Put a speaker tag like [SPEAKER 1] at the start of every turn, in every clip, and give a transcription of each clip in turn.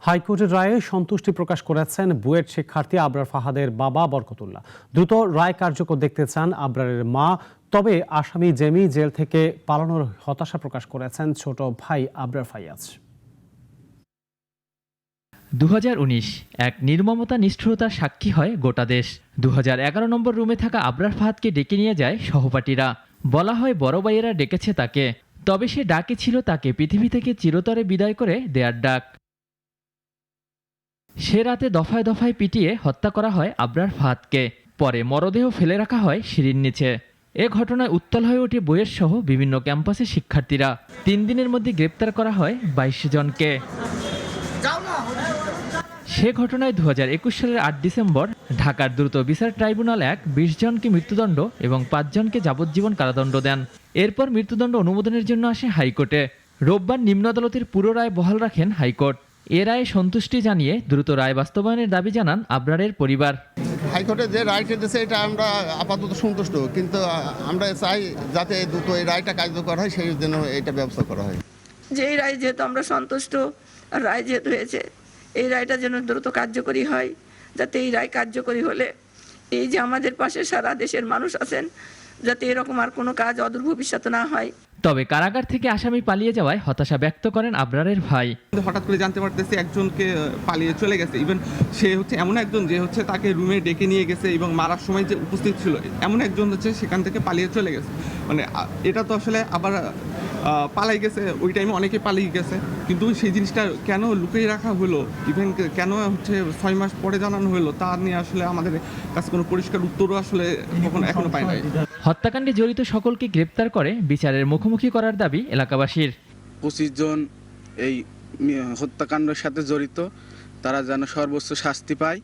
[SPEAKER 1] হাইকোর্টের রায়ে সন্তুষ্টি প্রকাশ করেছেন বুয়েট শিক্ষার্থী আবরার ফাহাদের বাবা বরকতুল্লাহ। দ্রুত রায় কার্যকর দেখতে চান আবরারের মা। তবে আসামি জেমি জেল থেকে পালানোর হতাশা প্রকাশ করেছেন ছোট ভাই আবরার ফাইয়াজ।
[SPEAKER 2] 2019 এক নির্মমতা নিষ্ঠুরতার সাক্ষী হয় গোটা দেশ। 2011 নম্বর রুমে থাকা আবরার ফাহাদকে ডেকে নিয়ে যায় সহপাঠীরা। বলা হয় বড় ভাইয়েরা ডেকেছে তাকে, তবে সে ডাকে ছিল তাকে পৃথিবী থেকে চিরতরে বিদায় করে দেয়ার ডাক। সে রাতে দফায় দফায় পিটিয়ে হত্যা করা হয় আবরার ফাহাদকে। পরে মরদেহ ফেলে রাখা হয় সিঁড়ির নিচে। এ ঘটনায় উত্তাল হয়ে ওঠে বুয়েট সহ বিভিন্ন ক্যাম্পাসের শিক্ষার্থীরা। 3 দিনের মধ্যে গ্রেপ্তার করা হয় 22 জনকে। সে ঘটনায় 2021 সালের 8 ডিসেম্বর ঢাকার দ্রুত বিচার ট্রাইব্যুনাল 20 জনকে মৃত্যুদণ্ড এবং 5 জনকে যাবজ্জীবন কারাদণ্ড দেন। এরপর মৃত্যুদণ্ড অনুমোদনের জন্য আসে হাইকোর্টে। রোববার নিম্ন আদালতের পুরো রায় বহাল রাখেন হাইকোর্ট। এ রায়ে সন্তুষ্টি জানিয়ে দ্রুত রায় বাস্তবায়নের দাবি জানান আবরারের পরিবার।
[SPEAKER 3] হাইকোর্টে যে রায়টা দিয়েছে এটা আমরা আপাতত সন্তুষ্ট, কিন্তু আমরা চাই যাতে দ্রুত এই রায়টা কার্যকর হয়, সেই জন্য এটা ব্যবস্থা করা হয়।
[SPEAKER 4] যে এই রায় যেহেতু আমরা সন্তুষ্ট, আর রায় যেহেতু হয়েছে, এই রায়টা যেন দ্রুত কার্যকরী হয়, যাতে এই রায় কার্যকরী হলে এই যে আমাদের পাশে সারা দেশের মানুষ আছেন, যাতে এরকম আর কোনো কাজ অদূর ভবিষ্যতে না হয়।
[SPEAKER 2] তবে কারাগার থেকে আসামি পালিয়ে যাওয়ায় হতাশা ব্যক্ত করেন আবরারের ভাই।
[SPEAKER 5] হঠাৎ করে জানতে পারতেছি একজনকে পালিয়ে চলে গেছে। ইভেন সে হচ্ছে এমন একজন যে হচ্ছে তাকে রুমে ডেকে নিয়ে গেছে এবং মারার সময় যে উপস্থিত ছিল এমন একজন হচ্ছে সেখান থেকে পালিয়ে চলে গেছে। মানে এটা তো আসলে আবার পালাই গেছে, ওই টাইমে অনেকে পালিয়ে গেছে, কিন্তু সেই জিনিসটা কেন লুকিয়ে রাখা হলো, ইভেন কেন হচ্ছে 6 মাস পরে জানানো হলো, তা নিয়ে আসলে আমাদের কাছে কোনো পরিষ্কার উত্তরও আসলে এখনো পাই নাই।
[SPEAKER 2] হত্যাকাণ্ডে জড়িত সকলকে গ্রেপ্তার করে বিচারের মুখোমুখি করার দাবি এলাকাবাসীর।
[SPEAKER 6] 25 জন এই হত্যাকাণ্ডের সাথে জড়িত, তারা যেন সর্বোচ্চ শাস্তি পায়,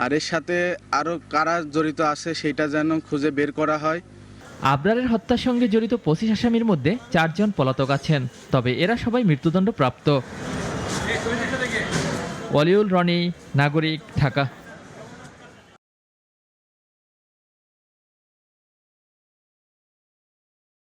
[SPEAKER 6] আর এর সাথে আরও কারা জড়িত আছে সেটা যেন খুঁজে বের করা হয়।
[SPEAKER 2] আবরারের হত্যার সঙ্গে জড়িত 25 আসামির মধ্যে 4 জন পলাতক আছেন, তবে এরা সবাই মৃত্যুদণ্ড প্রাপ্ত। ওয়ালিউল রনি, নাগরিক, ঢাকা।